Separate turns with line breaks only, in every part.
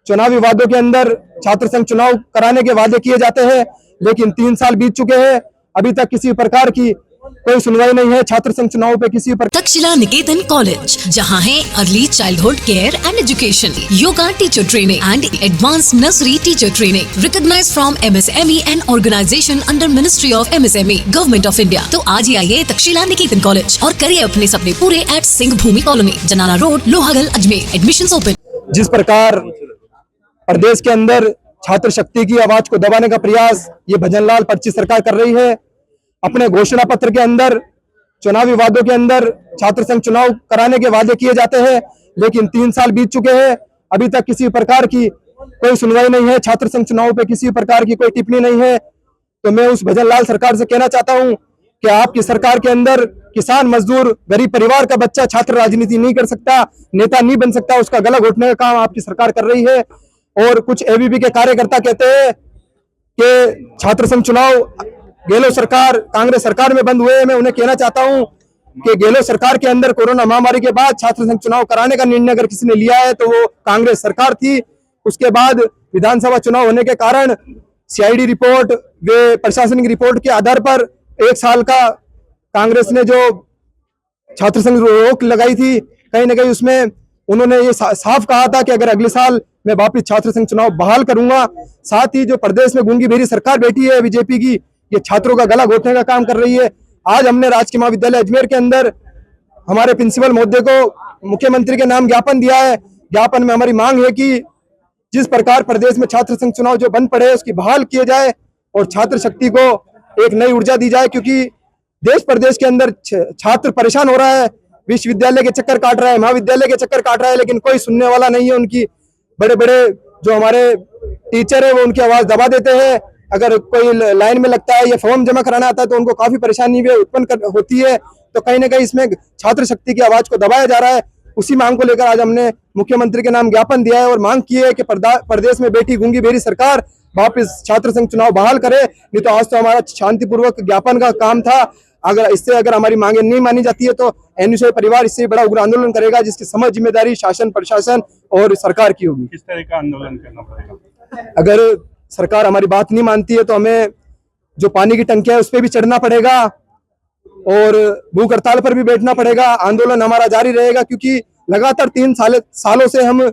चुनावी वादों के अंदर छात्र संघ चुनाव कराने के वादे किए जाते हैं, लेकिन 3 साल बीत चुके हैं, अभी तक किसी प्रकार की कोई सुनवाई नहीं है। छात्र संघ चुनाव पे किसी प्रकार
तक्षशिला निकेतन कॉलेज, जहां है early childhood care and education, yoga teacher training and advance nursery teacher training, recognised from MSME and organisation under ministry of MSME, government of India. तो आज ही आइए तक्षशिला निकेतन कॉलेज और करिए अपने सपने पूरे एट सिंह भूमि कॉलोनी, जनाना road, Lohagal, Ajmer. Admission open.
जिस प्रकार प्रदेश के अंदर छात्र शक्ति की आवाज को दबाने का प्रयास ये भजनलाल पर्ची सरकार कर रही है। अपने घोषणा पत्र के अंदर चुनावी वादों के अंदर छात्र संघ चुनाव कराने के वादे किए जाते हैं, लेकिन 3 साल बीत चुके हैं, अभी तक किसी प्रकार की कोई सुनवाई नहीं है। छात्र संघ चुनाव पे किसी प्रकार की कोई टिप्पणी नहीं है। तो मैं उस भजनलाल सरकार से कहना चाहता हूं कि आपकी सरकार के अंदर किसान, मजदूर, गरीब परिवार का बच्चा छात्र राजनीति नहीं कर सकता, नेता नहीं बन सकता, उसका गला घोटने का काम आपकी सरकार कर रही है। और कुछ ABP के कार्यकर्ता कहते हैं कि छात्र संघ चुनाव गहलोत सरकार, कांग्रेस सरकार में बंद हुए। मैं उन्हें कहना चाहता हूं कि गहलोत सरकार के अंदर कोरोना महामारी के बाद छात्र संघ चुनाव कराने का निर्णय अगर किसी ने लिया है तो वो कांग्रेस सरकार थी। उसके बाद विधानसभा चुनाव होने के कारण CID रिपोर्ट व प्रशासनिक रिपोर्ट के आधार पर 1 साल का कांग्रेस ने जो छात्र संघ रोक लगाई थी, कहीं ना कहीं उसमें उन्होंने ये साफ कहा था कि अगर अगले साल मैं वापिस छात्र संघ चुनाव बहाल करूंगा। साथ ही जो प्रदेश में गूंगी बेरी सरकार बैठी है BJP की, ये छात्रों का गला घोटने का काम कर रही है। आज हमने राजकीय महाविद्यालय अजमेर के अंदर हमारे प्रिंसिपल महोदय को मुख्यमंत्री के नाम ज्ञापन दिया है। ज्ञापन में हमारी मांग है कि जिस प्रकार प्रदेश में छात्र संघ चुनाव जो बंद पड़े उसकी बहाल किए जाए और छात्र शक्ति को एक नई ऊर्जा दी जाए, क्योंकि देश प्रदेश के अंदर छात्र परेशान हो रहा है, विश्वविद्यालय के चक्कर काट रहा है, महाविद्यालय के चक्कर काट रहा है, लेकिन कोई सुनने वाला नहीं है। उनकी बड़े बड़े जो हमारे टीचर है वो उनकी आवाज दबा देते हैं। अगर कोई लाइन में लगता है या फॉर्म जमा कराना आता है तो उनको काफी परेशानी भी उत्पन्न होती है। तो कहीं ना कहीं इसमें छात्र शक्ति की आवाज को दबाया जा रहा है। उसी मांग को लेकर आज हमने मुख्यमंत्री के नाम ज्ञापन दिया है और मांग की है कि प्रदेश में बैठी गूंगी बेरी सरकार वापस छात्र संघ चुनाव बहाल करे। नहीं तो आज तो हमारा शांतिपूर्वक ज्ञापन का काम था। अगर हमारी मांगे नहीं मानी जाती है तो NUSI परिवार इससे बड़ा उग्र आंदोलन करेगा, जिसकी समझ जिम्मेदारी शासन, प्रशासन और सरकार की होगी।
किस तरह का आंदोलन करना पड़ेगा?
अगर सरकार हमारी बात नहीं मानती है तो हमें जो पानी की टंकियां है उस पर भी चढ़ना पड़ेगा और भूख हड़ताल पर भी बैठना पड़ेगा। आंदोलन हमारा जारी रहेगा, क्योंकि लगातार 3 सालों से हम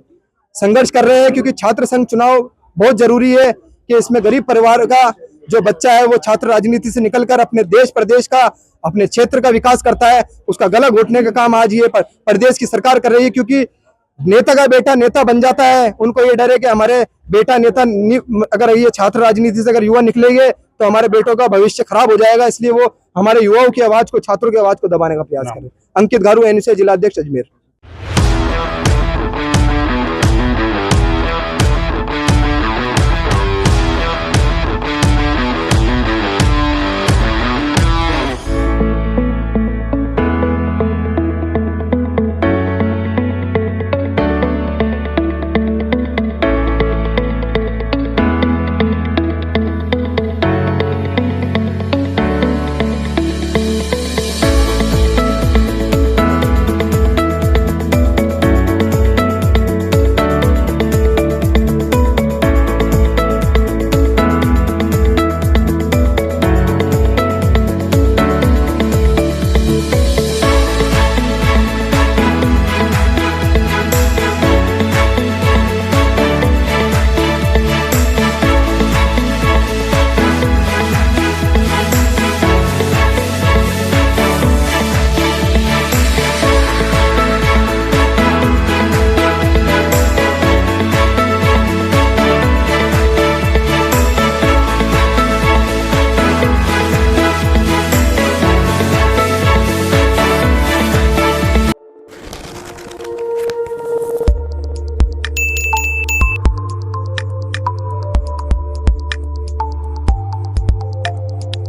संघर्ष कर रहे हैं। क्योंकि छात्र संघ चुनाव बहुत जरूरी है कि इसमें गरीब परिवार का जो बच्चा है वो छात्र राजनीति से निकलकर अपने देश प्रदेश का, अपने क्षेत्र का विकास करता है। उसका गला घोटने का काम आज ये प्रदेश की सरकार कर रही है, क्योंकि नेता का बेटा नेता बन जाता है। उनको ये डर है कि हमारे बेटा नेता अगर ये छात्र राजनीति से अगर युवा निकलेंगे तो हमारे बेटों का भविष्य खराब हो जाएगा। इसलिए वो हमारे युवाओं की आवाज को, छात्रों की आवाज को दबाने का प्रयास करें। अंकित गारू, NUSI जिला अध्यक्ष अजमेर।